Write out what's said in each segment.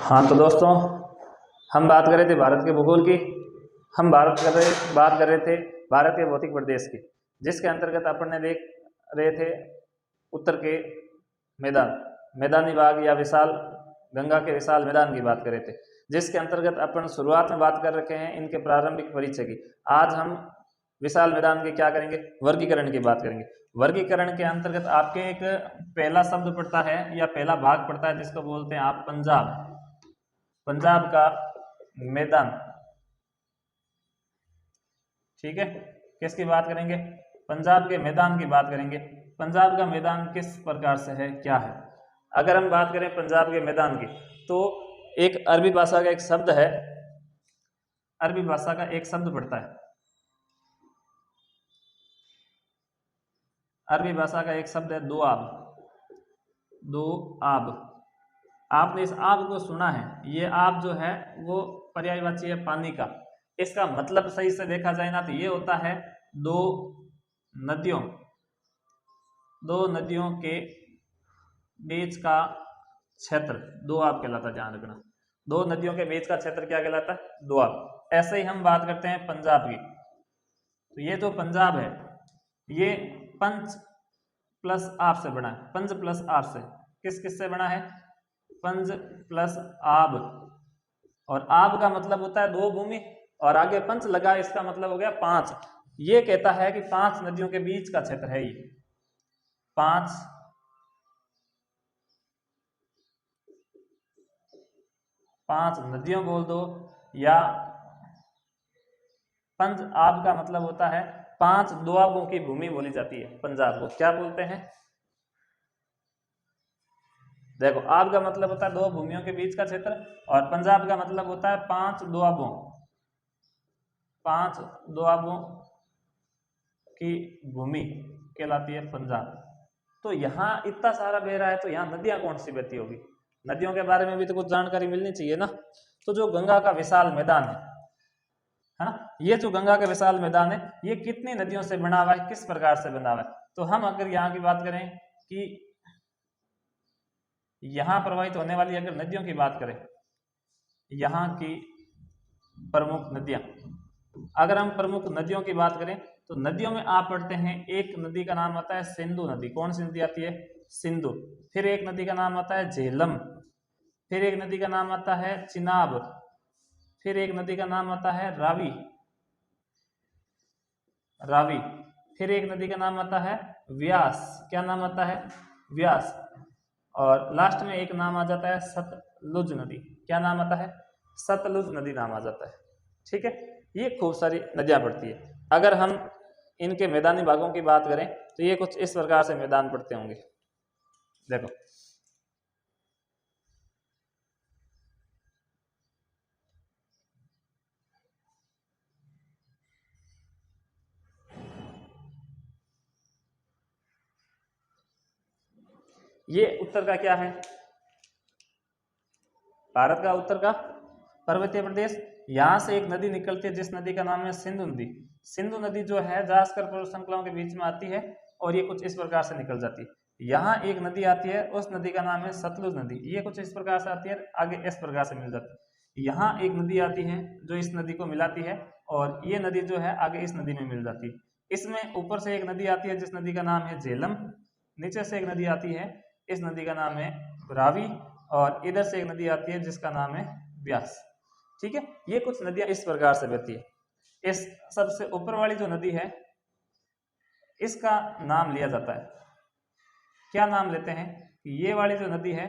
हाँ तो दोस्तों, हम बात कर रहे थे भारत के भूगोल की। हम बात कर रहे थे भारत के भौतिक प्रदेश की, जिसके अंतर्गत अपन ने देख रहे थे उत्तर के मैदानी भाग या विशाल गंगा के विशाल मैदान की बात कर रहे थे, जिसके अंतर्गत अपन शुरुआत में बात कर रखे हैं इनके प्रारंभिक परिचय की। आज हम विशाल मैदान के क्या करेंगे, वर्गीकरण की बात करेंगे। वर्गीकरण के अंतर्गत आपके एक पहला शब्द पड़ता है या पहला भाग पड़ता है जिसको बोलते हैं आप पंजाब। पंजाब का मैदान, ठीक है। किसकी बात करेंगे? पंजाब के मैदान की बात करेंगे। पंजाब का मैदान किस प्रकार से है, क्या है? अगर हम बात करें पंजाब के मैदान की, तो एक अरबी भाषा का एक शब्द है, अरबी भाषा का एक शब्द पड़ता है, अरबी भाषा का एक शब्द है दोआब। दोआब, आपने इस आब को सुना है। ये आब जो है वो पर्यायवाची है पानी का। इसका मतलब सही से देखा जाए ना तो ये होता है दो नदियों के बीच का क्षेत्र दोआब कहलाता है। ध्यान रखना, दो नदियों के बीच का क्षेत्र क्या कहलाता है? दोआब। ऐसे ही हम बात करते हैं पंजाब की, तो ये जो पंजाब है ये पंच प्लस आप से बना है। पंच प्लस आप से किस से बना है? पंज प्लस आब, और आब का मतलब होता है दो भूमि, और आगे पंच लगा, इसका मतलब हो गया पांच। ये कहता है कि पांच नदियों के बीच का क्षेत्र है ये। पांच नदियों बोल दो, या पंज आब का मतलब होता है पांच दोआबों की भूमि बोली जाती है। पंजाब को क्या बोलते हैं? देखो, आब का मतलब होता है दो भूमियों के बीच का क्षेत्र, और पंजाब का मतलब होता है पांच दोआबों की भूमि कहलाती है पंजाब। तो यहाँ इतना सारा बह रहा है, तो यहाँ नदियां कौन सी बहती होगी? नदियों के बारे में भी तो कुछ जानकारी मिलनी चाहिए ना। तो जो गंगा का विशाल मैदान है ना, ये जो गंगा का विशाल मैदान है ये कितनी नदियों से बना हुआ है, किस प्रकार से बना हुआ है? तो हम अगर यहाँ की बात करें कि यहाँ प्रवाहित होने वाली अगर नदियों की बात करें, यहाँ की प्रमुख नदियां, अगर हम प्रमुख नदियों की बात करें तो नदियों में आप पढ़ते हैं एक नदी का नाम आता है सिंधु नदी। कौन सी नदी आती है? सिंधु। फिर एक नदी का नाम आता है झेलम, फिर एक नदी का नाम आता है चिनाब, फिर एक नदी का नाम आता है रावी, फिर एक नदी का नाम आता है व्यास। क्या नाम आता है? व्यास। और लास्ट में एक नाम आ जाता है सतलुज नदी। क्या नाम आता है? सतलुज नदी नाम आ जाता है। ठीक है, ये खूब सारी नदियां पड़ती है। अगर हम इनके मैदानी भागों की बात करें तो ये कुछ इस प्रकार से मैदान पड़ते होंगे। देखो, ये उत्तर का क्या है? भारत का उत्तर का पर्वतीय प्रदेश। यहां से एक नदी निकलती है जिस नदी का नाम है सिंधु नदी। सिंधु नदी जो है जास्कर पर्वत श्रृंखलाओं के बीच में आती है, और ये कुछ इस प्रकार से निकल जाती है। यहाँ एक नदी आती है, उस नदी का नाम है सतलुज नदी। ये कुछ इस प्रकार से आती है, आगे इस प्रकार से मिल जाती है। यहाँ एक नदी आती है जो इस नदी को मिलाती है, और ये नदी जो है आगे इस नदी में मिल जाती है। इसमें ऊपर से एक नदी आती है जिस नदी का नाम है झेलम, नीचे से एक नदी आती है, इस नदी का नाम है रावी, और इधर से एक नदी आती है जिसका नाम है व्यास। ठीक है, ये कुछ नदियां इस प्रकार से बहती है। इस सबसे ऊपर वाली जो नदी है इसका नाम लिया जाता है, क्या नाम लेते हैं? ये वाली जो नदी है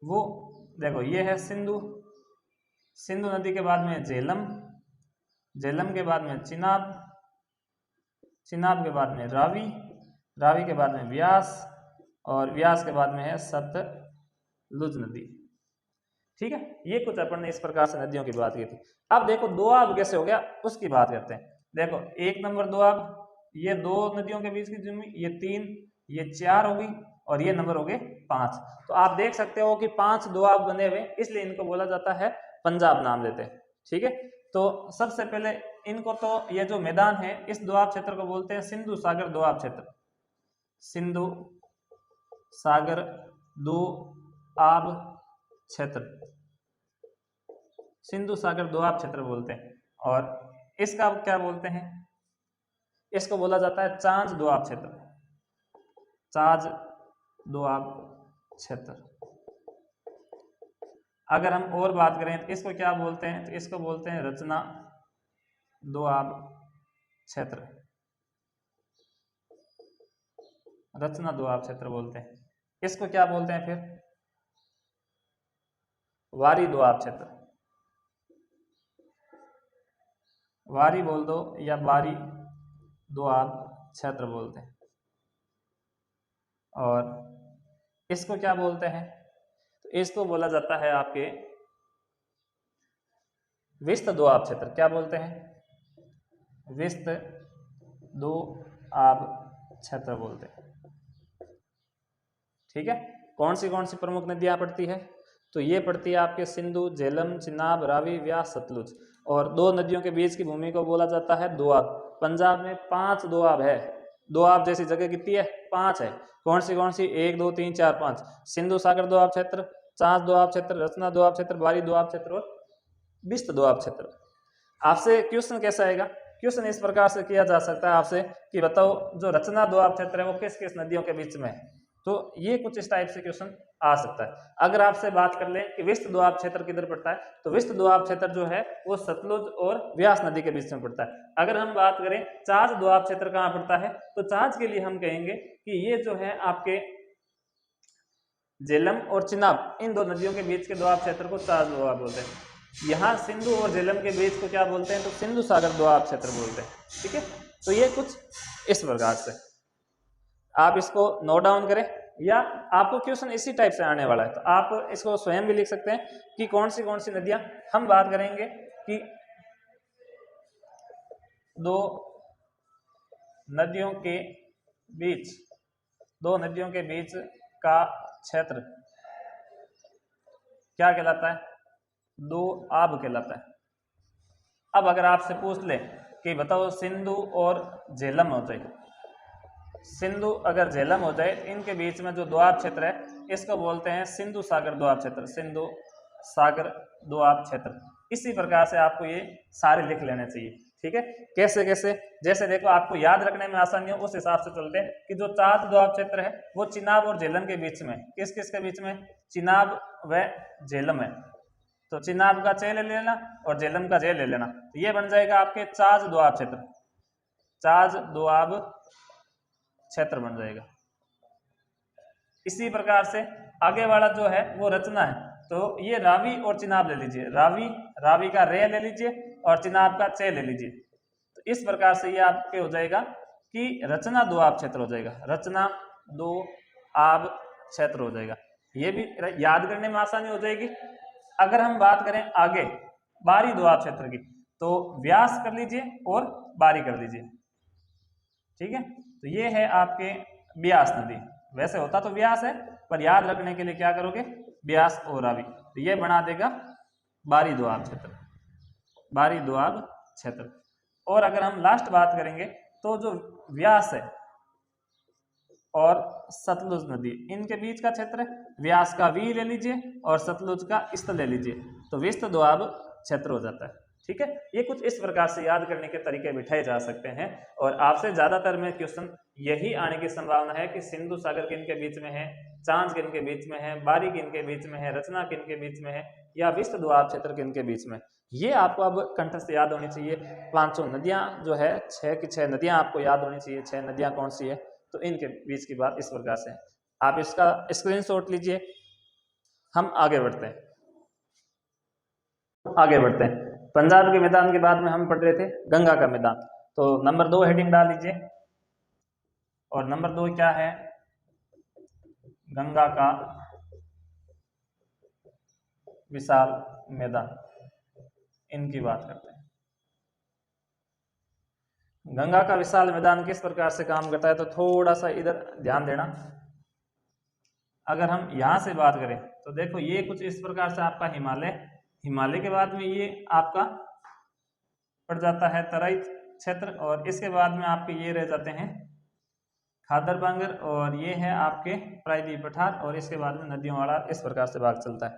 वो, देखो, ये है सिंधु, सिंधु नदी के बाद में झेलम, झेलम के बाद में चिनाब, चिनाब के बाद में रावी, रावी के बाद में व्यास, और व्यास के बाद में है सतलुज नदी। ठीक है, ये कुछ अपन ने इस प्रकार से नदियों की बात की थी। अब देखो दोआब कैसे हो गया उसकी बात करते हैं। देखो, एक नंबर दोआब, ये दो नदियों के बीच की जमीन, ये तीन, ये चार होगी, और ये नंबर हो गए पांच। तो आप देख सकते हो कि पांच दोआब बने हुए, इसलिए इनको बोला जाता है पंजाब नाम लेते हैं। ठीक है, तो सबसे पहले इनको, तो ये जो मैदान है इस दोआब क्षेत्र को बोलते हैं सिंधु सागर दोआब क्षेत्र। सिंधु सागर दोआब क्षेत्र, सिंधु सागर दोआब क्षेत्र बोलते हैं। और इसका क्या बोलते हैं, इसको बोला जाता है चांज दोआब क्षेत्र, चांज दोआब क्षेत्र। अगर हम और बात करें तो इसको क्या बोलते हैं, तो इसको बोलते हैं रचना दोआब क्षेत्र, रचना दोआब क्षेत्र बोलते हैं। इसको क्या बोलते हैं फिर, वारी दोआब क्षेत्र, वारी बोल दो या वारी दोआब क्षेत्र बोलते हैं। और इसको क्या बोलते हैं, तो इसको बोला जाता है आपके विस्त दोआब क्षेत्र। क्या बोलते हैं, विस्त दोआब क्षेत्र बोलते हैं। ठीक है, कौन सी प्रमुख नदियां पड़ती है, तो ये पड़ती है आपके सिंधु, झेलम, चिनाब, रावी, व्यास, सतलुज। और दो नदियों के बीच की भूमि को बोला जाता है दोआब। पंजाब में 5 दोआब है, दोआब जैसी जगह कितनी है, 5 है। कौन सी 1 2 3 4 5, सिंधु सागर दोआब क्षेत्र, चांच दोआब क्षेत्र, रचना दोआब क्षेत्र, बारी दोआब क्षेत्र और बिस्त दोआब क्षेत्र। आपसे क्वेश्चन कैसा आएगा, क्वेश्चन इस प्रकार से किया जा सकता है आपसे कि बताओ जो रचना दोआब क्षेत्र है वो किस किस नदियों के बीच में है। तो ये कुछ इस टाइप से क्वेश्चन आ सकता है। अगर आपसे बात कर लें कि विस्त दोआब क्षेत्र किधर पड़ता है, तो विस्त दोआब क्षेत्र जो है वो सतलुज और व्यास नदी के बीच में पड़ता है। अगर हम बात करें चांच दोआब क्षेत्र कहाँ पड़ता है, तो चांच के लिए हम कहेंगे कि ये जो है आपके झेलम और चिनाब, इन दो नदियों के बीच के दोआब क्षेत्र को चांच दोआब बोलते हैं। यहाँ सिंधु और झेलम के बीच को क्या बोलते हैं, तो सिंधु सागर दोआब क्षेत्र बोलते हैं। ठीक है, तो ये कुछ इस प्रकार से आप इसको नोट डाउन करें, या आपको क्वेश्चन इसी टाइप से आने वाला है तो आप इसको स्वयं भी लिख सकते हैं कि कौन सी नदियां। हम बात करेंगे कि दो नदियों के बीच का क्षेत्र क्या कहलाता है, दोआब कहलाता है। अब अगर आपसे पूछ ले कि बताओ सिंधु और झेलम हो जाए, सिंधु अगर झेलम हो जाए, इनके बीच में जो दोआब क्षेत्र है इसको बोलते हैं सिंधु सागर दोआब क्षेत्र, सिंधु सागर दोआब क्षेत्र। इसी प्रकार से आपको ये सारे लिख लेने चाहिए। ठीक है, कैसे कैसे, जैसे देखो आपको याद रखने में आसानी हो उस हिसाब से चलते हैं कि जो चांच दोआब क्षेत्र है वो चिनाब और झेलम के बीच में, किस किस के बीच में, चिनाब व झेलम है। तो चिनाब का चे ले लेना और झेलम का जे ले लेना, तो ये बन जाएगा आपके चांच दोआब क्षेत्र, चांच दोआब क्षेत्र बन जाएगा। इसी प्रकार से आगे वाला जो है वो रचना है, तो ये रावी और चिनाब ले लीजिए, रावी का रे ले लीजिए और चिनाब का चे ले लीजिए। तो इस प्रकार से ये आपके हो जाएगा कि रचना दोआब क्षेत्र हो जाएगा, रचना दोआब क्षेत्र हो जाएगा। ये भी याद करने में आसानी हो जाएगी। अगर हम बात करें आगे बारी दोआब क्षेत्र की, तो व्यास कर लीजिए और बारी कर लीजिए। ठीक है, तो ये है आपके ब्यास नदी, वैसे होता तो व्यास है पर याद रखने के लिए क्या करोगे, ब्यास और रावी, तो ये बना देगा बारी दोआब क्षेत्र, बारी दोआब क्षेत्र। और अगर हम लास्ट बात करेंगे तो जो व्यास है और सतलुज नदी, इनके बीच का क्षेत्र है, व्यास का वी ले लीजिए और सतलुज का इस्त ले लीजिए, तो विस्त दोआब क्षेत्र हो जाता है। ठीक है, ये कुछ इस प्रकार से याद करने के तरीके बिठाए जा सकते हैं। और आपसे ज्यादातर में क्वेश्चन यही आने की संभावना है कि सिंधु सागर किन के बीच में है, चांच किन के बीच में है, बारी किन के बीच में है, रचना किन के बीच में है, या विस्त दोआब क्षेत्र किन के बीच में। ये आपको अब कंठस्थ याद होनी चाहिए। 500 नदियां जो है, 6 की 6 नदियां आपको याद होनी चाहिए। 6 नदियां कौन सी है, तो इनके बीच की बात इस प्रकार से है। आप इसका स्क्रीनशॉट लीजिए। हम आगे बढ़ते हैं, पंजाब के मैदान के बाद में हम पढ़ रहे थे गंगा का मैदान, तो नंबर 2 हेडिंग डाल लीजिए। और नंबर 2 क्या है, गंगा का विशाल मैदान, इनकी बात करते हैं। गंगा का विशाल मैदान किस प्रकार से काम करता है, तो थोड़ा सा इधर ध्यान देना। अगर हम यहां से बात करें तो देखो ये कुछ इस प्रकार से आपका हिमालय के बाद में ये आपका पड़ जाता है तराई क्षेत्र, और इसके बाद में आपके ये रह जाते हैं खादर बांगर, और ये है आपके प्रायद्वीप पठार, और इसके बाद में नदियों वाला इस प्रकार से भाग चलता है।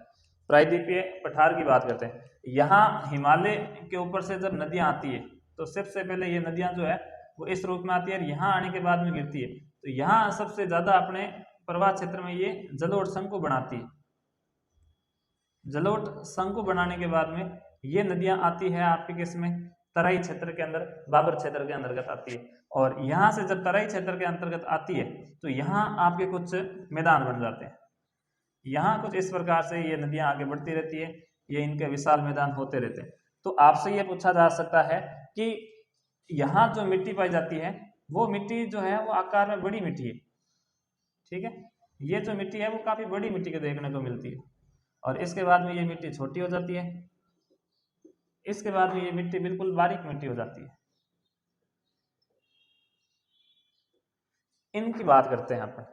प्रायद्वीपीय पठार की बात करते हैं, यहाँ हिमालय के ऊपर से जब नदियाँ आती है तो सबसे पहले ये नदियाँ जो है वो इस रूप में आती है और यहाँ आने के बाद में गिरती है। तो यहाँ सबसे ज़्यादा अपने प्रवाह क्षेत्र में ये जलोढ़ शंकु बनाती है। जलोढ़ शंकु बनाने के बाद में ये नदियाँ आती है आपके किसमें, तराई क्षेत्र के अंदर, बाबर क्षेत्र के अंतर्गत आती है। और यहाँ से जब तराई क्षेत्र के अंतर्गत आती है तो यहाँ आपके कुछ मैदान बन जाते हैं। यहाँ कुछ इस प्रकार से ये नदियाँ आगे बढ़ती रहती है, ये इनके विशाल मैदान होते रहते हैं। तो आपसे ये पूछा जा सकता है कि यहाँ जो मिट्टी पाई जाती है वो मिट्टी जो है वो आकार में बड़ी मिट्टी है, ठीक है, ये जो मिट्टी है वो काफी बड़ी मिट्टी के देखने को मिलती है। और इसके बाद में ये मिट्टी छोटी हो जाती है, इसके बाद में ये मिट्टी बिल्कुल बारीक मिट्टी हो जाती है। इनकी बात करते हैं अपन,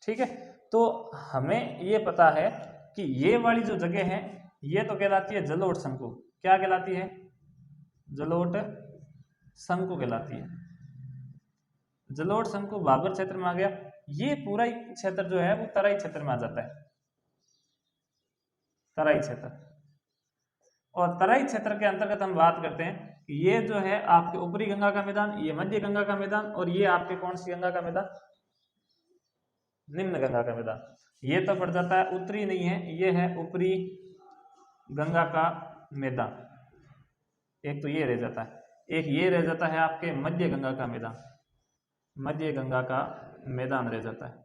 ठीक है। तो हमें ये पता है कि ये वाली जो जगह है ये तो कहलाती है जलोढ़ शंकु। क्या कहलाती है? जलोढ़ शंकु कहलाती है। जलोढ़ शंकु बाबर क्षेत्र में आ गया। ये पूरा ही क्षेत्र जो है वो तराई क्षेत्र में आ जाता है, तराई क्षेत्र। और तराई क्षेत्र के अंतर्गत हम बात करते हैं कि ये जो है आपके ऊपरी गंगा का मैदान, ये मध्य गंगा का मैदान, और ये आपके कौन सी गंगा का मैदान? निम्न गंगा का मैदान। ये तो पड़ जाता है उत्तरी नहीं है, ये है ऊपरी गंगा का मैदान। एक तो ये रह जाता है, एक ये रह जाता है आपके मध्य गंगा का मैदान, मध्य गंगा का मैदान रह जाता है।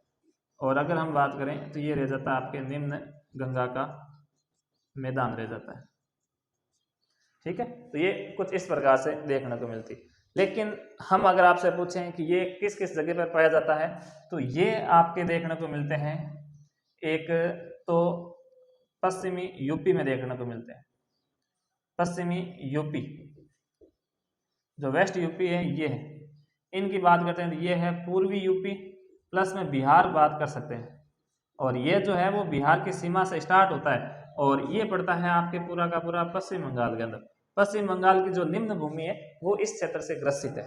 और अगर हम बात करें तो ये रह जाता है आपके निम्न गंगा का मैदान रह जाता है, ठीक है। तो ये कुछ इस प्रकार से देखने को मिलती। लेकिन हम अगर आपसे पूछें कि ये किस किस जगह पर पाया जाता है तो ये आपके देखने को मिलते हैं, एक तो पश्चिमी यूपी में देखने को मिलते हैं। पश्चिमी यूपी, जो वेस्ट यूपी है ये है, इनकी बात करते हैं तो ये है पूर्वी यूपी, प्लस में बिहार बात कर सकते हैं। और ये जो है वो बिहार की सीमा से स्टार्ट होता है और ये पड़ता है आपके पूरा का पूरा पश्चिम बंगाल के अंदर। पश्चिम बंगाल की जो निम्न भूमि है वो इस क्षेत्र से ग्रसित है,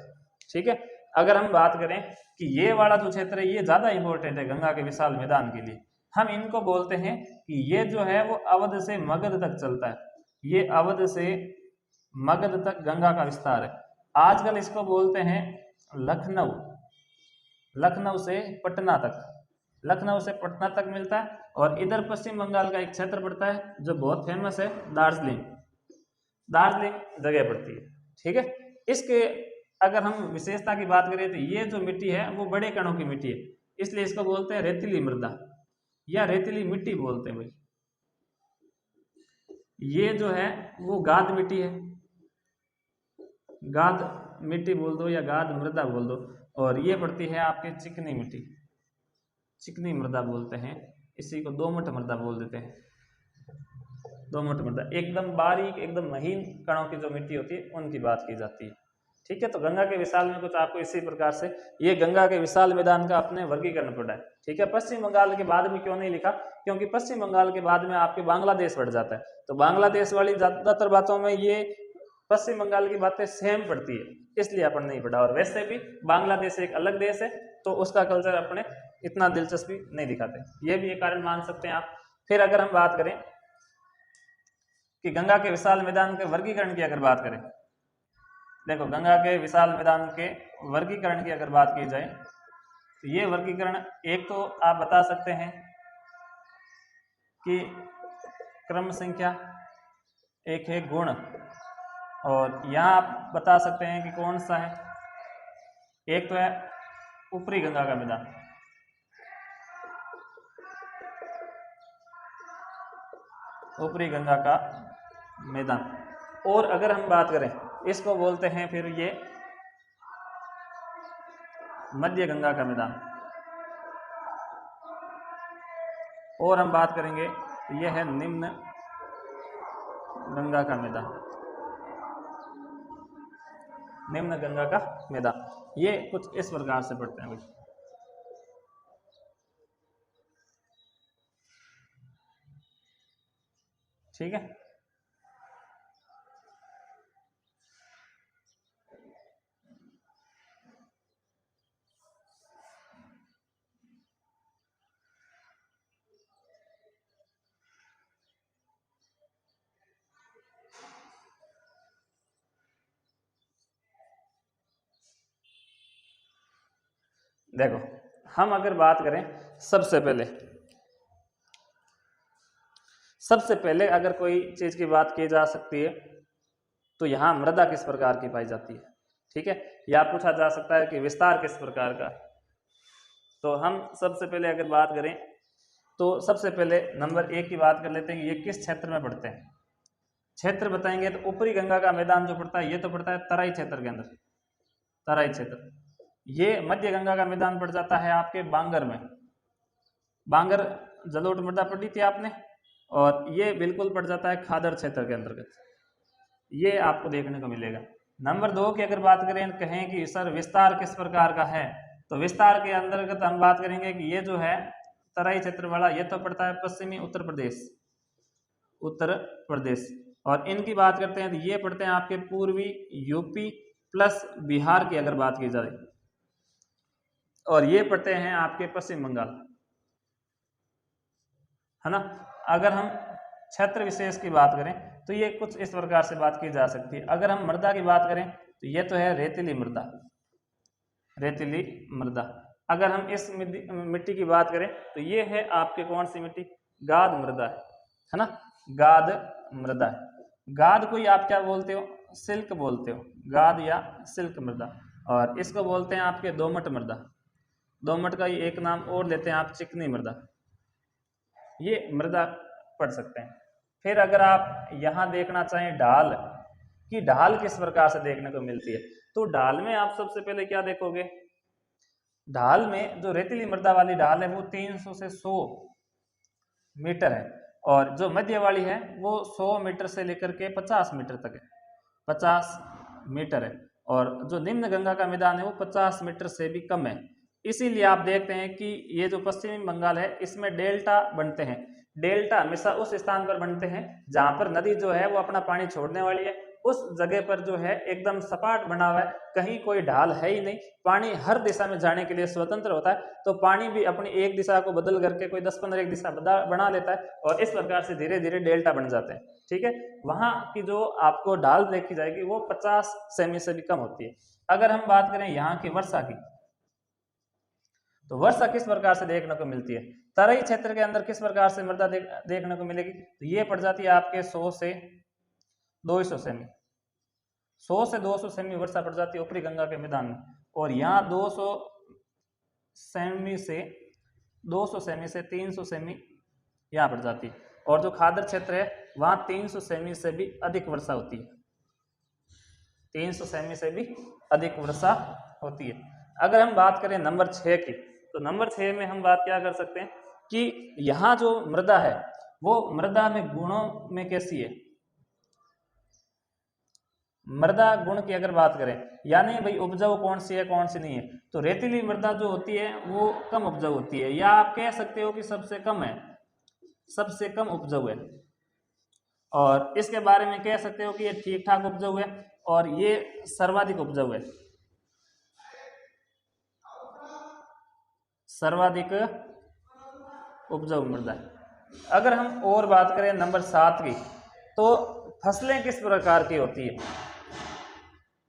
ठीक है। अगर हम बात करें कि ये वाला जो क्षेत्र है ये ज़्यादा इंपॉर्टेंट है गंगा के विशाल मैदान के लिए, हम इनको बोलते हैं कि ये जो है वो अवध से मगध तक चलता है। ये अवध से मगध तक गंगा का विस्तार है। आजकल इसको बोलते हैं लखनऊ, लखनऊ से पटना तक, लखनऊ से पटना तक मिलता है। और इधर पश्चिम बंगाल का एक क्षेत्र पड़ता है जो बहुत फेमस है, दार्जिलिंग, दार्जिलिंग जगह पड़ती है, ठीक है। इसके अगर हम विशेषता की बात करें तो ये जो मिट्टी है वो बड़े कणों की मिट्टी है, इसलिए इसको बोलते हैं रेतीली मृदा या रेतीली मिट्टी बोलते हैं भाई। ये जो है वो गाद मिट्टी है, गाद मिट्टी बोल दो या गाद मृदा बोल दो। और ये पड़ती है आपके चिकनी मिट्टी, चिकनी मृदा बोलते हैं, इसी को दोमट मृदा बोल देते हैं। दोमट मृदा एकदम बारीक एकदम महीन कणों की जो मिट्टी होती है उनकी बात की जाती है, ठीक है। तो गंगा के विशाल में कुछ आपको इसी प्रकार से ये गंगा के विशाल मैदान का अपने वर्गीकरण पड़ा है, ठीक है। पश्चिम बंगाल के बाद में क्यों नहीं लिखा? क्योंकि पश्चिम बंगाल के बाद में आपके बांग्लादेश बढ़ जाता है, तो बांग्लादेश वाली ज्यादातर बातों में ये पश्चिम बंगाल की बातें सेम पड़ती है, इसलिए अपन नहीं पढ़ा। और वैसे भी बांग्लादेश एक अलग देश है तो उसका कल्चर अपने इतना दिलचस्पी नहीं दिखाते, ये भी एक कारण मान सकते हैं आप। फिर अगर हम बात करें कि गंगा के विशाल मैदान के वर्गीकरण की अगर बात करें, देखो गंगा के विशाल मैदान के वर्गीकरण की अगर बात की जाए तो ये वर्गीकरण एक तो आप बता सकते हैं कि क्रम संख्या, एक है गुण, और यहाँ आप बता सकते हैं कि कौन सा है। एक तो है ऊपरी गंगा का मैदान, ऊपरी गंगा का मैदान। और अगर हम बात करें इसको बोलते हैं फिर ये मध्य गंगा का मैदान। और हम बात करेंगे यह है निम्न गंगा का मैदान, निम्न गंगा का मैदान। ये कुछ इस प्रकार से पढ़ते हैं भाई, ठीक है। देखो हम अगर बात करें सबसे पहले अगर कोई चीज की बात की जा सकती है तो यहाँ मृदा किस प्रकार की पाई जाती है, ठीक है, या पूछा जा सकता है कि विस्तार किस प्रकार का। तो हम सबसे पहले अगर बात करें तो सबसे पहले नंबर 1 की बात कर लेते हैं कि ये किस क्षेत्र में पड़ते हैं। क्षेत्र बताएंगे तो ऊपरी गंगा का मैदान जो पड़ता है ये तो पड़ता है तराई क्षेत्र के अंदर, तराई क्षेत्र। ये मध्य गंगा का मैदान पड़ जाता है आपके बांगर में, बांगर जलोढ़ मृदा पढ़ी थी आपने, और ये बिल्कुल पड़ जाता है खादर क्षेत्र के अंतर्गत, ये आपको देखने को मिलेगा। नंबर 2 की अगर बात करें, कहें कि सर विस्तार किस प्रकार का है, तो विस्तार के अंतर्गत हम बात करेंगे कि ये जो है तराई क्षेत्र वाला ये तो पड़ता है पश्चिमी उत्तर प्रदेश, और इनकी बात करते हैं तो ये पड़ते हैं आपके पूर्वी यूपी प्लस बिहार की अगर बात की जाए, और ये पड़ते हैं आपके पश्चिम बंगाल, है ना। अगर हम क्षेत्र विशेष की बात करें तो ये कुछ इस प्रकार से बात की जा सकती है। अगर हम मृदा की बात करें तो ये तो है रेतीली मृदा। अगर हम इस मिट्टी की बात करें तो ये है आपके कौन सी मिट्टी, गाद मृदा है ना, गाद मृदा है। गाद को ही आप क्या बोलते हो, सिल्क बोलते हो, गाद या सिल्क मृदा। और इसको बोलते हैं आपके दोमट मृदा, दोमट का ही एक नाम और लेते हैं आप चिकनी मृदा, ये मृदा पढ़ सकते हैं। फिर अगर आप यहाँ देखना चाहें ढाल कि ढाल किस प्रकार से देखने को मिलती है, तो ढाल में आप सबसे पहले क्या देखोगे, ढाल में जो रेतीली मृदा वाली ढाल है वो 300 से 100 मीटर है, और जो मध्य वाली है वो 100 मीटर से लेकर के 50 मीटर तक है, 50 मीटर है, और जो निम्न गंगा का मैदान है वो 50 मीटर से भी कम है। इसीलिए आप देखते हैं कि ये जो पश्चिमी बंगाल है इसमें डेल्टा बनते हैं, डेल्टा हमेशा उस स्थान पर बनते हैं जहां पर नदी जो है वो अपना पानी छोड़ने वाली है, उस जगह पर जो है एकदम सपाट बना हुआ है, कहीं कोई ढाल है ही नहीं, पानी हर दिशा में जाने के लिए स्वतंत्र होता है, तो पानी भी अपनी एक दिशा को बदल करके कोई 10-15 एक दिशा बना लेता है, और इस प्रकार से धीरे धीरे डेल्टा बन जाते हैं, ठीक है। वहां की जो आपको ढाल देखी जाएगी वो 50 सेमी से भी कम होती है। अगर हम बात करें यहाँ की वर्षा की, तो वर्षा किस प्रकार से देखने को मिलती है, तराई क्षेत्र के अंदर किस प्रकार से मृदा देखने को मिलेगी, तो ये पड़ जाती है आपके 100 से 200 सेमी, 100 से 200 सेमी वर्षा पड़ जाती है ऊपरी गंगा के मैदान में, और यहाँ 200 सेमी से 300 सेमी यहाँ पड़ जाती है, और जो खादर क्षेत्र है वहाँ 300 सेमी से भी अधिक वर्षा होती है, 300 सेमी से भी अधिक वर्षा होती है। अगर हम बात करें नंबर 6 की, तो नंबर 6 में हम बात क्या कर सकते हैं कि यहाँ जो मृदा है वो मृदा में गुणों में कैसी है, मृदा गुण की अगर बात करें, यानी भाई उपजाऊ कौन सी है कौन सी नहीं है, तो रेतीली मृदा जो होती है वो कम उपजाऊ होती है, या आप कह सकते हो कि सबसे कम है, सबसे कम उपजाऊ है, और इसके बारे में कह सकते हो कि ये ठीक ठाक उपजाऊ है, और ये सर्वाधिक उपजाऊ है, सर्वाधिक उपजाऊ मृदा है। अगर हम और बात करें नंबर 7 की, तो फसलें किस प्रकार की होती है,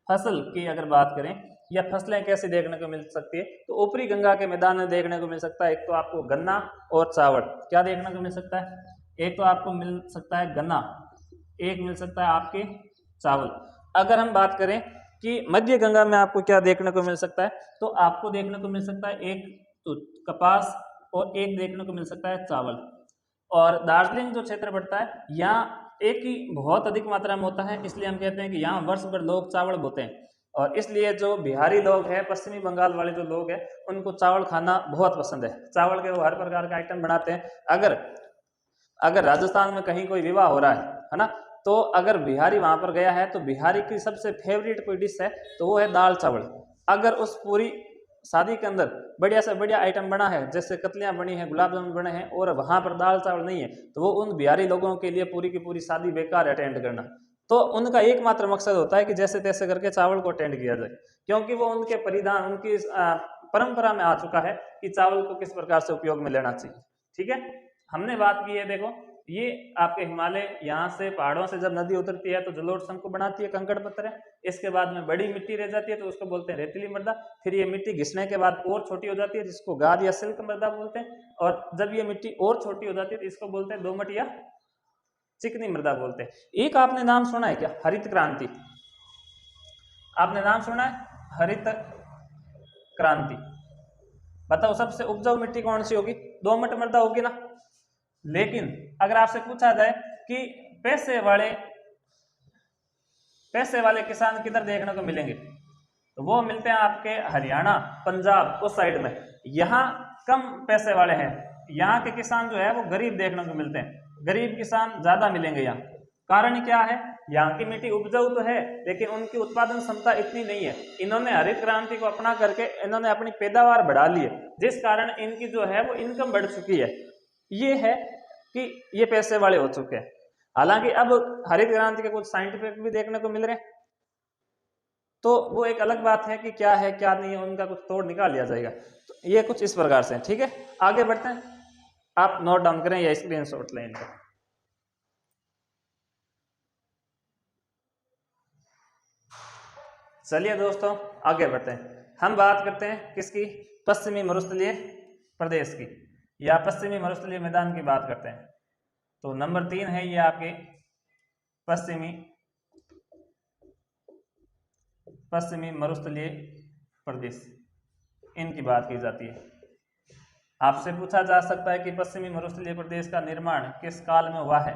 फसल की अगर बात करें या फसलें कैसे देखने को मिल सकती है, तो ऊपरी गंगा के मैदान में देखने को मिल सकता है, एक तो आपको गन्ना और चावल क्या देखने को मिल सकता है, एक तो आपको मिल सकता है गन्ना, एक मिल सकता है आपके चावल। अगर हम बात करें कि मध्य गंगा में आपको क्या देखने को मिल सकता है, तो आपको देखने को मिल सकता है एक तो कपास और एक देखने को मिल सकता है चावल। और दार्जिलिंग जो क्षेत्र पड़ता है यहाँ एक ही बहुत अधिक मात्रा में होता है, इसलिए हम कहते हैं कि यहाँ वर्ष भर लोग चावल बोते हैं, और इसलिए जो बिहारी लोग हैं, पश्चिमी बंगाल वाले जो लोग हैं, उनको चावल खाना बहुत पसंद है, चावल के वो हर प्रकार का आइटम बनाते हैं। अगर राजस्थान में कहीं कोई विवाह हो रहा है ना, तो अगर बिहारी वहां पर गया है तो बिहारी की सबसे फेवरेट कोई डिश है तो वो है दाल चावल। अगर उस पूरी शादी के अंदर बढ़िया से बढ़िया आइटम बना है, जैसे कतलियां बनी है, गुलाब जामुन बने हैं, और वहां पर दाल चावल नहीं है, तो वो उन बिहारी लोगों के लिए पूरी की पूरी शादी बेकार अटेंड करना। तो उनका एकमात्र मकसद होता है कि जैसे तैसे करके चावल को अटेंड किया जाए, क्योंकि वो उनके परिधान, उनकी परंपरा में आ चुका है कि चावल को किस प्रकार से उपयोग में लेना चाहिए, ठीक है। हमने बात की है देखो ये आपके हिमालय, यहाँ से पहाड़ों से जब नदी उतरती है तो जलोढ़ शंकु बनाती है, कंकड़ पत्थर है। इसके बाद में बड़ी मिट्टी रह जाती है तो उसको बोलते हैं रेतीली मृदा। फिर ये मिट्टी घिसने के बाद और छोटी हो जाती है जिसको गाद या सिल्क मृदा बोलते हैं। और जब ये मिट्टी और छोटी हो जाती है तो इसको बोलते हैं दोमट या चिकनी मृदा बोलते हैं। एक आपने नाम सुना है क्या, हरित क्रांति? आपने नाम सुना है हरित क्रांति? बताओ सबसे उपजाऊ मिट्टी कौन सी होगी? दोमट मृदा होगी ना। लेकिन अगर आपसे पूछा जाए कि पैसे वाले किसान किधर देखने को मिलेंगे, तो वो मिलते हैं आपके हरियाणा, पंजाब उस साइड में। यहाँ कम पैसे वाले हैं, यहाँ के किसान जो है वो गरीब देखने को मिलते हैं, गरीब किसान ज्यादा मिलेंगे यहाँ। कारण क्या है? यहाँ की मिट्टी उपजाऊ तो है लेकिन उनकी उत्पादन क्षमता इतनी नहीं है। इन्होंने हरित क्रांति को अपना करके इन्होंने अपनी पैदावार बढ़ा ली है, जिस कारण इनकी जो है वो इनकम बढ़ चुकी है। ये है कि ये पैसे वाले हो चुके हैं। हालांकि अब हरित क्रांति के कुछ साइड इफेक्ट भी देखने को मिल रहे हैं, तो वो एक अलग बात है कि क्या है क्या नहीं है, उनका कुछ तोड़ निकाल लिया जाएगा। तो ये कुछ इस प्रकार से, ठीक है। आगे बढ़ते हैं, आप नोट डाउन करें या स्क्रीनशॉट लें इनका। चलिए दोस्तों आगे बढ़ते हैं। हम बात करते हैं किसकी? पश्चिमी मरुस्थलीय प्रदेश की या पश्चिमी मरुस्थलीय मैदान की बात करते हैं। तो नंबर 3 है ये आपके पश्चिमी मरुस्थलीय प्रदेश, इनकी बात की जाती है। आपसे पूछा जा सकता है कि पश्चिमी मरुस्थलीय प्रदेश का निर्माण किस काल में हुआ है?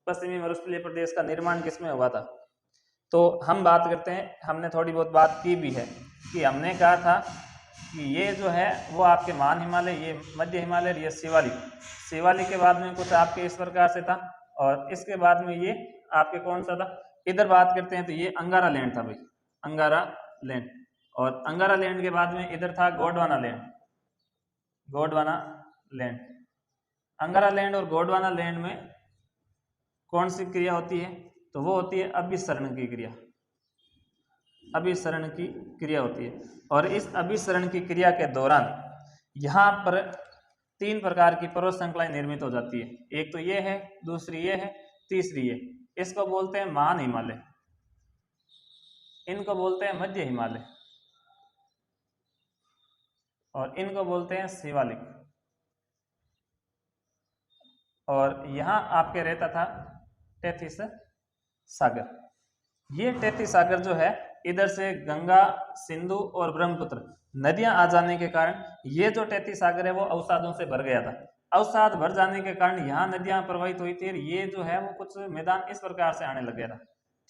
पश्चिमी मरुस्थलीय प्रदेश का निर्माण किसमें हुआ था? तो हम बात करते हैं, हमने थोड़ी बहुत बात की भी है कि हमने कहा था कि ये जो है वो आपके मान हिमालय, ये मध्य हिमालय, ये शिवालिक के बाद में कुछ आपके इस प्रकार से था, और इसके बाद में ये आपके कौन सा था? इधर बात करते हैं तो ये अंगारा लैंड था भाई, अंगारा लैंड। और अंगारा लैंड के बाद में इधर था गोंडवाना लैंड। अंगारा लैंड और गोंडवाना लैंड में कौन सी क्रिया होती है? तो वो होती है अभिसरण की क्रिया। अभिसरण की क्रिया होती है, और इस अभिसरण की क्रिया के दौरान यहाँ पर 3 प्रकार की पर्वत श्रृंखलाएं निर्मित हो जाती है। एक तो ये है, दूसरी ये है, तीसरी ये। इसको बोलते हैं मान हिमालय, इनको बोलते हैं मध्य हिमालय, और इनको बोलते हैं शिवालिक। और यहाँ आपके रहता था टेथिस सागर। ये टेथिस सागर जो है, इधर से गंगा, सिंधु और ब्रह्मपुत्र नदियां आ जाने के कारण ये जो टेथिस सागर है वो अवसादों से भर गया था। अवसाद भर जाने के कारण यहाँ नदियां प्रवाहित हुई थी, ये जो है वो कुछ मैदान इस प्रकार से आने लग गया था,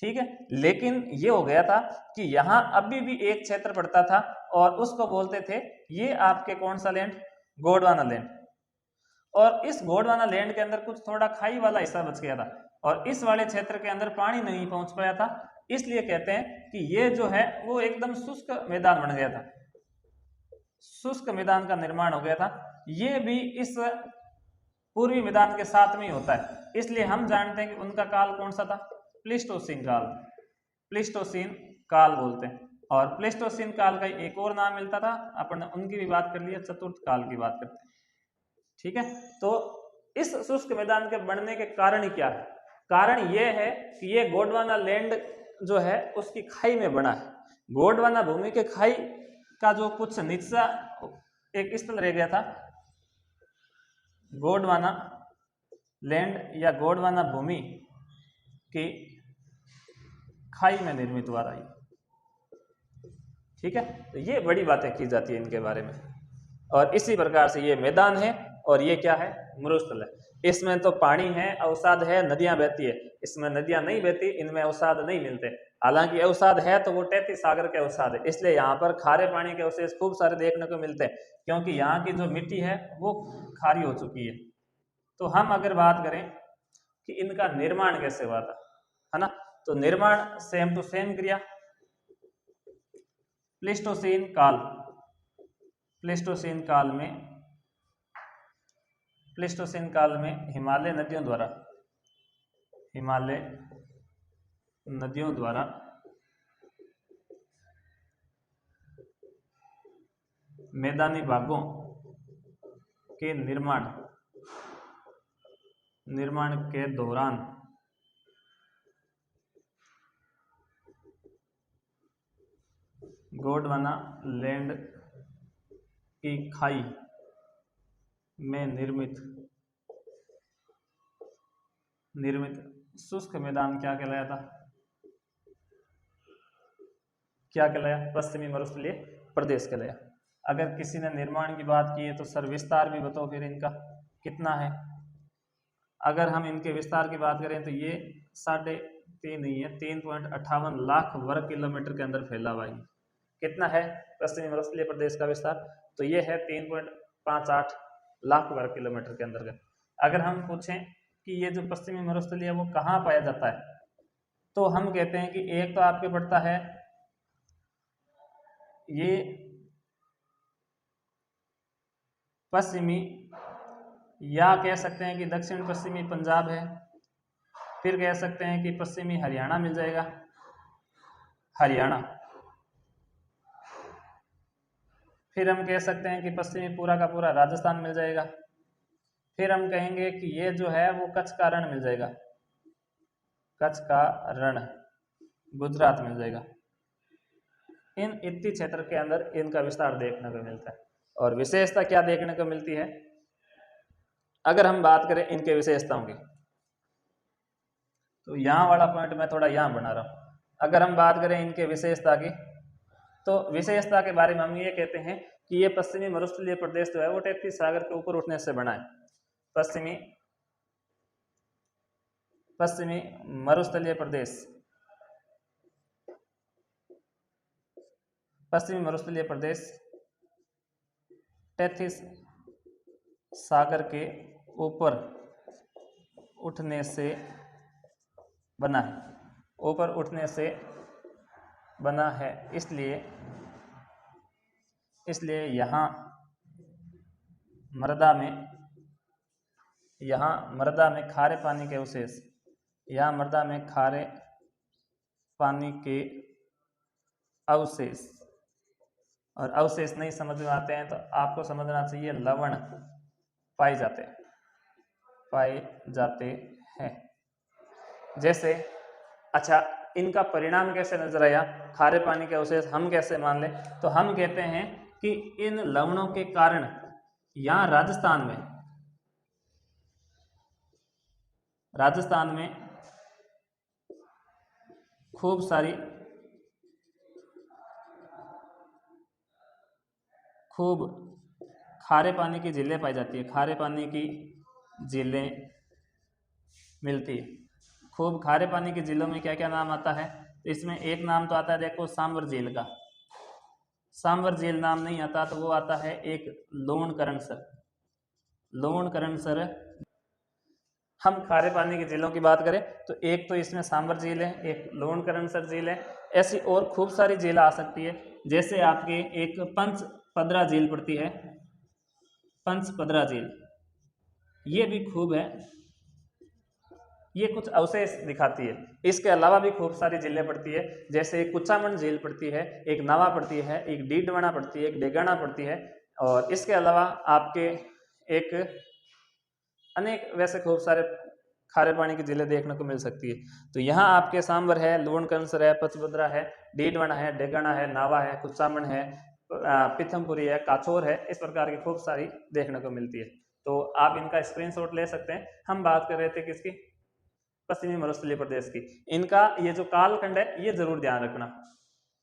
ठीक है। लेकिन ये हो गया था कि यहाँ अभी भी एक क्षेत्र पड़ता था और उसको बोलते थे, ये आपके कौन सा लैंड? गोंडवाना लैंड। और इस गोंडवाना लैंड के अंदर कुछ थोड़ा खाई वाला हिस्सा बच गया था, और इस वाले क्षेत्र के अंदर पानी नहीं पहुंच पाया था, इसलिए कहते हैं कि ये जो है वो एकदम शुष्क मैदान बन गया था, शुष्क मैदान का निर्माण हो गया था। ये भी इस पूर्वी मैदान के साथ में ही होता है, इसलिए हम जानते हैं कि उनका काल कौन सा था? प्लीस्टोसीन काल, प्लीस्टोसीन काल बोलते हैं। और प्लीस्टोसीन काल का एक और नाम मिलता था, अपन उनकी भी बात कर लिया, चतुर्थ काल की बात करते हैं, ठीक है। तो इस शुष्क मैदान के बनने के कारण ही क्या है? कारण यह है कि ये गोंडवाना लैंड जो है उसकी खाई में बना है। गोंडवाना भूमि के खाई का जो कुछ निचला एक स्थल रह गया था, गोंडवाना लैंड या गोंडवाना भूमि की खाई में निर्मित हुआ रही, ठीक है। तो ये बड़ी बातें की जाती है इनके बारे में, और इसी प्रकार से ये मैदान है, और ये क्या है? मरुस्थल है। इसमें तो पानी है, अवसाद है, नदियां बहती है। इसमें नदियां नहीं बहती, इनमें अवसाद नहीं मिलते। हालांकि अवसाद है तो वो टेथिस सागर के अवसाद है, इसलिए यहाँ पर खारे पानी के अवशेष खूब सारे देखने को मिलते हैं, क्योंकि यहाँ की जो मिट्टी है वो खारी हो चुकी है। तो हम अगर बात करें कि इनका निर्माण कैसे हुआ था, है ना, तो निर्माण सेम टू सेम क्रिया। प्लीस्टोसीन काल में हिमालय नदियों द्वारा मैदानी भागों के निर्माण निर्माण के दौरान गोंडवाना लैंड की खाई में निर्मित शुष्क मैदान क्या कहलाया था? क्या कहलाया? पश्चिमी मरुस्थलीय प्रदेश कहलाया। अगर किसी ने निर्माण की बात की है तो सर विस्तार भी बताओ फिर इनका कितना है। अगर हम इनके विस्तार की बात करें तो ये 3.5 नहीं है, 3.58 लाख वर्ग किलोमीटर के अंदर फैला हुआ है। कितना है पश्चिमी मरुस्थलीय प्रदेश का विस्तार? तो ये है 3.58 लाख वर्ग किलोमीटर के अंतर्गत। अगर हम पूछें कि ये जो पश्चिमी मरुस्थलीय है वो कहाँ पाया जाता है, तो हम कहते हैं कि एक तो आपके पड़ता है ये पश्चिमी, या कह सकते हैं कि दक्षिण पश्चिमी पंजाब है, फिर कह सकते हैं कि पश्चिमी हरियाणा मिल जाएगा, हरियाणा। फिर हम कह सकते हैं कि पश्चिमी पूरा का पूरा राजस्थान मिल जाएगा। फिर हम कहेंगे कि ये जो है वो कच्छ का रण मिल जाएगा, कच्छ का रण गुजरात मिल जाएगा। इन इतनी क्षेत्र के अंदर इनका विस्तार देखने को मिलता है। और विशेषता क्या देखने को मिलती है? अगर हम बात करें इनके विशेषताओं की, तो यहाँ वाला पॉइंट मैं थोड़ा यहाँ बना रहा हूँ। अगर हम बात करें इनके विशेषता की, तो विशेषता के बारे में हम ये कहते हैं कि ये पश्चिमी मरुस्थलीय प्रदेश जो है वो टैप्टी सागर के ऊपर उठने से बना है। पश्चिमी मरुस्थलीय प्रदेश, पश्चिमी मरुस्थलीय प्रदेश टेथिस सागर के ऊपर उठने से बना है, ऊपर उठने से बना है। इसलिए यहाँ मृदा में खारे पानी के अवशेष, यहाँ मृदा में खारे पानी के अवशेष, और अवशेष नहीं समझ में आते हैं तो आपको समझना चाहिए लवण पाए जाते हैं। जैसे अच्छा, इनका परिणाम कैसे नजर आया? खारे पानी के अवशेष हम कैसे मान लें? तो हम कहते हैं कि इन लवणों के कारण यहाँ राजस्थान में खूब खारे पानी की झीलें पाई जाती है, खारे पानी की झीलें मिलती है। खूब खारे पानी की झीलों में क्या क्या नाम आता है? तो इसमें एक नाम तो आता है, देखो, सांवर झील का। सांवर झील नाम नहीं आता तो वो आता है एक लोणकरणसर। हम खारे पानी की झीलों की बात करें तो एक तो इसमें सांवर झील है, एक लोणकरणसर झील है। ऐसी और खूब सारी झील आ सकती है। जैसे आपके एक पंचपदरा झील पड़ती है, पंचपदरा झील, ये भी खूब है, ये कुछ अवशेष दिखाती है। इसके अलावा भी खूब सारी झीलें पड़ती है, जैसे एक कुचामन झील पड़ती है, एक नावा पड़ती है, एक डीडवाना पड़ती है, एक डेगाना पड़ती है। और इसके अलावा आपके एक अनेक वैसे खूब सारे खारे पानी की झीलें देखने को मिल सकती है। तो यहाँ आपके सांबर है, लोणकरणसर है, पचभद्रा है, डीडवाना है, डेगाना है, नावा है, कुचामन है, पीथमपुरी है, काछोर है। इस प्रकार की खूब सारी देखने को मिलती है। तो आप इनका स्क्रीनशॉट ले सकते हैं। हम बात कर रहे थे किसकी? पश्चिमी मरुस्थलीय प्रदेश की। इनका ये जो कालखंड है ये जरूर ध्यान रखना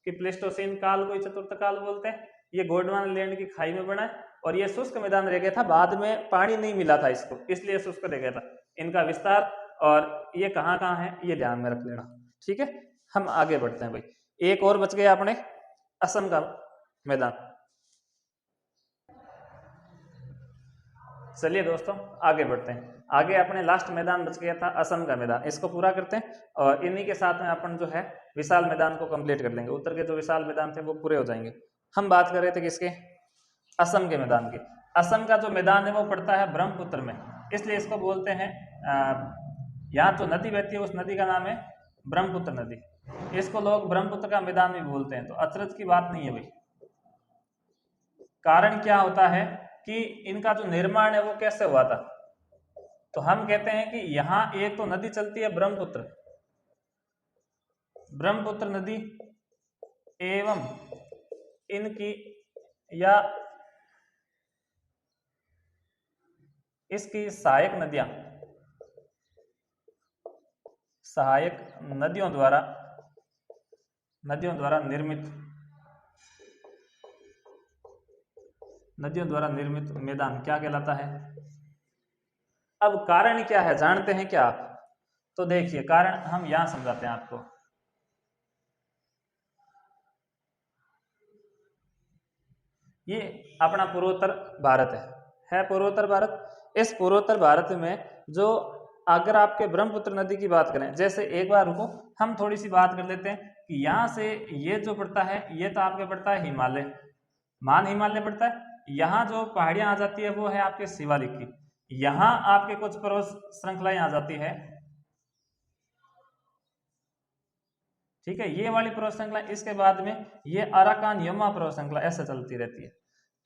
कि प्लेस्टोसीन काल को चतुर्थ काल बोलते हैं। ये गोंडवाना लैंड की खाई में बना है और ये शुष्क मैदान रह गया था, बाद में पानी नहीं मिला था इसको, इसलिए शुष्क रह गया था। इनका विस्तार और ये कहाँ कहाँ है ये ध्यान में रख लेना, ठीक है। हम आगे बढ़ते हैं भाई। एक और बच गया अपने असम का मैदान। चलिए दोस्तों आगे बढ़ते हैं। आगे अपने लास्ट मैदान बच गया था असम का मैदान, इसको पूरा करते हैं और इन्हीं के साथ में अपन जो है विशाल मैदान को कंप्लीट कर लेंगे। उत्तर के जो विशाल मैदान थे वो पूरे हो जाएंगे। हम बात कर रहे थे किसके? असम के मैदान की। असम का जो मैदान है वो पड़ता है ब्रह्मपुत्र में, इसलिए इसको बोलते हैं, यहाँ तो नदी बहती है, उस नदी का नाम है ब्रह्मपुत्र नदी। इसको लोग ब्रह्मपुत्र का मैदान भी बोलते हैं। तो अचरज की बात नहीं है भाई। कारण क्या होता है कि इनका जो निर्माण है वो कैसे हुआ था? तो हम कहते हैं कि यहाँ एक तो नदी चलती है ब्रह्मपुत्र, ब्रह्मपुत्र नदी एवं इनकी या इसकी सहायक नदियां, सहायक नदियों द्वारा निर्मित मैदान क्या कहलाता है। अब कारण क्या है जानते हैं क्या आप? तो देखिए कारण हम यहां समझाते हैं आपको। ये अपना पूर्वोत्तर भारत है पूर्वोत्तर भारत। इस पूर्वोत्तर भारत में जो अगर आपके ब्रह्मपुत्र नदी की बात करें, जैसे एक बार रुको हम थोड़ी सी बात कर लेते हैं कि यहाँ से ये जो पड़ता है ये तो आपके पड़ता है हिमालय, मान हिमालय पड़ता है। यहाँ जो पहाड़ियां आ जाती है वो है आपके शिवालिक की। यहाँ आपके कुछ पर्वत श्रृंखलाएं आ जाती है, ठीक है, ये वाली पर्वत श्रृंखला। इसके बाद में ये अराकान यमुना पर्वत श्रृंखला ऐसे चलती रहती है।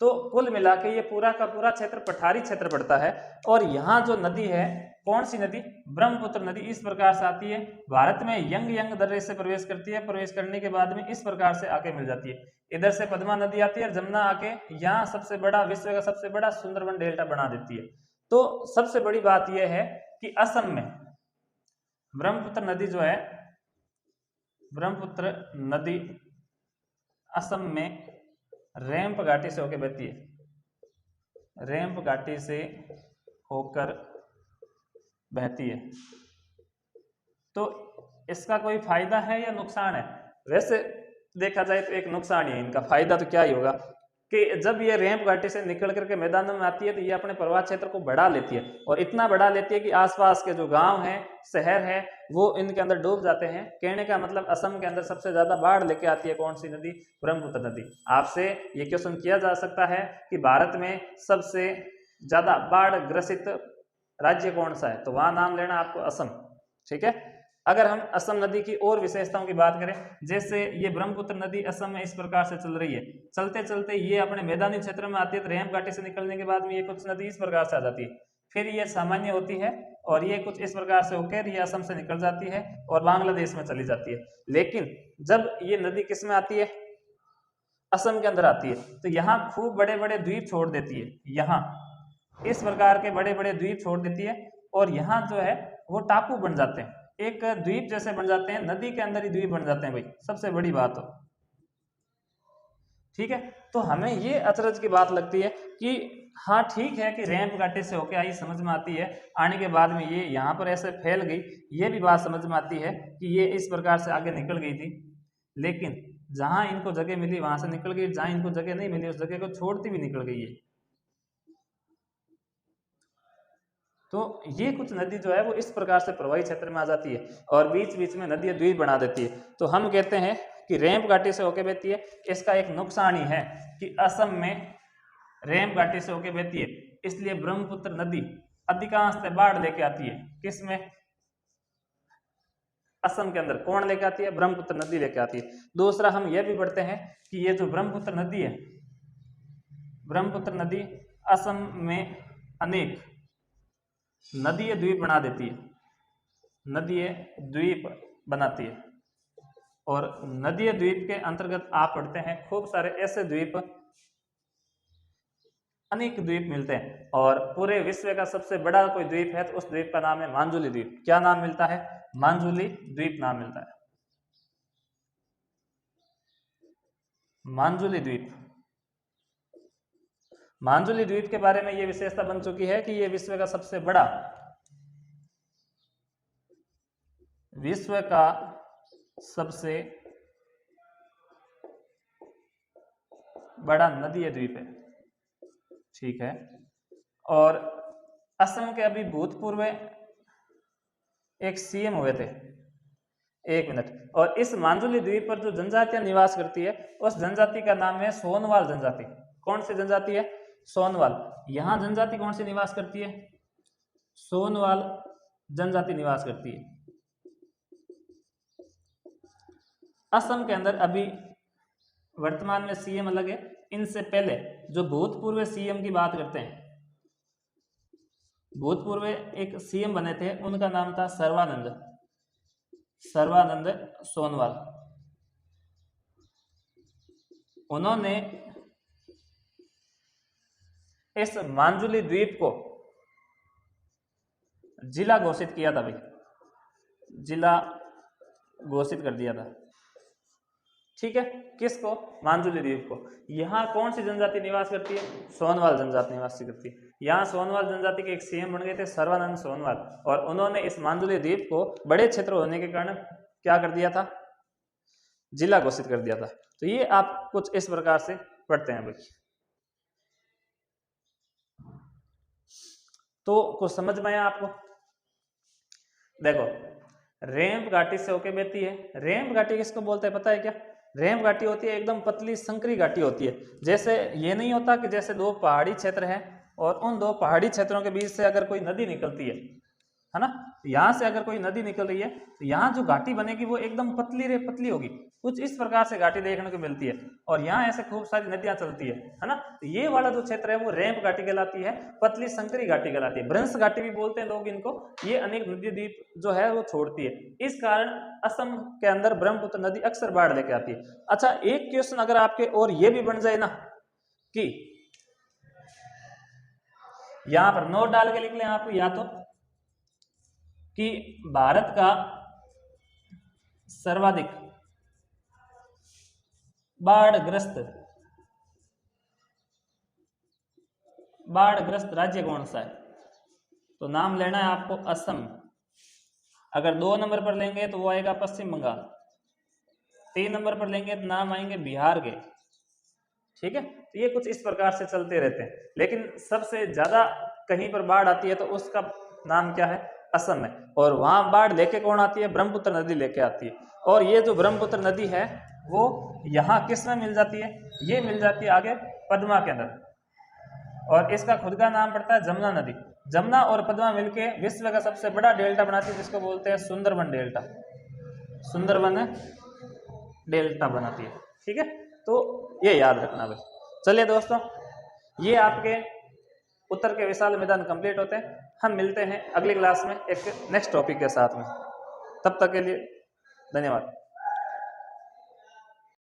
तो कुल मिला के ये पूरा का पूरा क्षेत्र पठारी क्षेत्र पड़ता है। और यहाँ जो नदी है, कौन सी नदी? ब्रह्मपुत्र नदी इस प्रकार से आती है, भारत में यंग दर्रे से प्रवेश करती है। प्रवेश करने के बाद में इस प्रकार से आके मिल जाती है। इधर से पद्मा नदी आती है और जमुना आके यहाँ सबसे बड़ा, विश्व का सबसे बड़ा सुंदरबन डेल्टा बना देती है। तो सबसे बड़ी बात यह है कि असम में ब्रह्मपुत्र नदी जो है, ब्रह्मपुत्र नदी असम में रैंप घाटी से होकर बहती है, रैंप घाटी से होकर बहती है। तो इसका कोई फायदा है या नुकसान है? वैसे देखा जाए तो एक नुकसान ही है इनका। फायदा तो क्या ही होगा कि जब ये रैंप घाटी से निकल करके मैदानों में आती है तो ये अपने प्रवाह क्षेत्र को बढ़ा लेती है, और इतना बढ़ा लेती है कि आसपास के जो गांव हैं, शहर है, वो इनके अंदर डूब जाते हैं। कहने का मतलब असम के अंदर सबसे ज्यादा बाढ़ लेके आती है कौन सी नदी? ब्रह्मपुत्र नदी। आपसे ये क्वेश्चन किया जा सकता है कि भारत में सबसे ज्यादा बाढ़ ग्रसित राज्य कौन सा है, तो वहां नाम लेना आपको असम, ठीक है। अगर हम असम नदी की और विशेषताओं की बात करें, जैसे ये ब्रह्मपुत्र नदी असम में इस प्रकार से चल रही है, चलते चलते ये अपने मैदानी क्षेत्र में आती है, तो रैंप घाटी से निकलने के बाद में ये कुछ नदी इस प्रकार से आ जाती है, फिर ये सामान्य होती है और ये कुछ इस प्रकार से होकर ये असम से निकल जाती है और बांग्लादेश में चली जाती है। लेकिन जब ये नदी किस में आती है? असम के अंदर आती है, तो यहाँ खूब बड़े बड़े द्वीप छोड़ देती है, यहाँ इस प्रकार के बड़े बड़े द्वीप छोड़ देती है, और यहाँ जो है वो टापू बन जाते हैं, एक द्वीप जैसे बन जाते हैं, नदी के अंदर ही द्वीप बन जाते हैं भाई, सबसे बड़ी बात हो, ठीक है। तो हमें ये अचरज की बात लगती है कि हाँ ठीक है कि रैंप घाटी से होके आई, समझ में आती है, आने के बाद में ये यहाँ पर ऐसे फैल गई, ये भी बात समझ में आती है कि ये इस प्रकार से आगे निकल गई थी, लेकिन जहां इनको जगह मिली वहां से निकल गई, जहां इनको जगह नहीं मिली उस जगह को छोड़ती भी निकल गई है। तो ये कुछ नदी जो है वो इस प्रकार से प्रवाही क्षेत्र में आ जाती है और बीच बीच में नदी द्वीप बना देती है। तो हम कहते हैं कि रैंप घाटी से होके बहती है। इसका एक नुकसान ही है कि असम में रैंप घाटी से होके बहती है, इसलिए ब्रह्मपुत्र नदी अधिकांशतः बाढ़ लेके आती है। किसमें? असम के अंदर। कौन लेके आती है? ब्रह्मपुत्र नदी लेके आती है। दूसरा हम यह भी पढ़ते हैं कि ये जो ब्रह्मपुत्र नदी है, ब्रह्मपुत्र नदी असम में अनेक नदीय द्वीप बना देती है, नदीय द्वीप बनाती है। और नदीय द्वीप के अंतर्गत आप पढ़ते हैं खूब सारे ऐसे द्वीप, अनेक द्वीप मिलते हैं, और पूरे विश्व का सबसे बड़ा कोई द्वीप है तो उस द्वीप का नाम है मांजुली द्वीप। क्या नाम मिलता है? मांजुली द्वीप नाम मिलता है, मांजुली द्वीप। मांजुली द्वीप के बारे में यह विशेषता बन चुकी है कि यह विश्व का सबसे बड़ा नदीय द्वीप है, ठीक है। और असम के अभी भूतपूर्व एक सीएम हुए थे, एक मिनट, और इस मांजुली द्वीप पर जो जनजातियां निवास करती है उस जनजाति का नाम है सोनवाल जनजाति। कौन सी जनजाति है? सोनवाल। यहां जनजाति कौन सी निवास करती है? सोनवाल जनजाति निवास करती है। असम के अंदर अभी वर्तमान में सीएम अलग है, इनसे पहले जो भूतपूर्व सीएम की बात करते हैं, भूतपूर्व एक सीएम बने थे, उनका नाम था सर्वानंद सोनोवाल। उन्होंने इस मांजुली द्वीप को जिला घोषित किया था भाई, जिला घोषित कर दिया था। ठीक है, किसको? मांजुली द्वीप को। यहाँ कौन सी जनजाति निवास करती है? सोनवाल जनजाति निवास करती है। यहाँ सोनवाल जनजाति के एक सीएम बन गए थे सर्वानंद सोनवाल, और उन्होंने इस मांजुली द्वीप को बड़े क्षेत्र होने के कारण क्या कर दिया था? जिला घोषित कर दिया था। तो ये आप कुछ इस प्रकार से पढ़ते हैं भाई। तो कुछ समझ में आया आपको? देखो, रेम्प घाटी से होके बहती है। रेम्प घाटी किसको बोलते हैं पता है क्या? रेम्प घाटी होती है एकदम पतली संकरी घाटी होती है। जैसे ये नहीं होता कि जैसे दो पहाड़ी क्षेत्र है और उन दो पहाड़ी क्षेत्रों के बीच से अगर कोई नदी निकलती है ना, यहाँ से अगर कोई नदी निकल रही है तो यहाँ जो घाटी बनेगी वो एकदम पतली रे पतली होगी। कुछ इस प्रकार से घाटी देखने को मिलती है, और यहाँ ऐसे खूब सारी नदियां चलती है ना। तो ये वाला जो क्षेत्र है वो रेम्प घाटी कहलाती है, पतली संकरी घाटी कहलाती है। भ्रंश घाटी भी बोलते हैं लोग इनको। ये अनेक नदी द्वीप जो है वो छोड़ती है, इस कारण असम के अंदर ब्रह्मपुत्र नदी अक्सर बाढ़ लेके आती है। अच्छा, एक क्वेश्चन अगर आपके और ये भी बन जाए ना कि यहां पर नोट डाल के लिख लें आप, या तो कि भारत का सर्वाधिक बाढ़ग्रस्त राज्य कौन सा है, तो नाम लेना है आपको असम। अगर 2 नंबर पर लेंगे तो वो आएगा पश्चिम बंगाल, 3 नंबर पर लेंगे तो नाम आएंगे बिहार के। ठीक है, तो ये कुछ इस प्रकार से चलते रहते हैं, लेकिन सबसे ज्यादा कहीं पर बाढ़ आती है तो उसका नाम क्या है? असम है। और वहां बाढ़ लेके कौन आती है? ब्रह्मपुत्र नदी लेके आती है। और ये जो ब्रह्मपुत्र नदी है वो यहाँ किस में मिल जाती है? ये मिल जाती है आगे पद्मा के अंदर, और इसका खुद का नाम पड़ता है जमुना नदी। जमुना और पद्मा मिलके विश्व का सबसे बड़ा डेल्टा बनाती है, जिसको बोलते हैं सुंदरबन डेल्टा। सुंदरबन डेल्टा बनाती है। ठीक है, तो ये याद रखना भाई। चलिए दोस्तों, ये आपके उत्तर के विशाल मैदान कंप्लीट होते हैं। हम मिलते हैं अगली क्लास में एक नेक्स्ट टॉपिक के साथ में। तब तक के लिए धन्यवाद।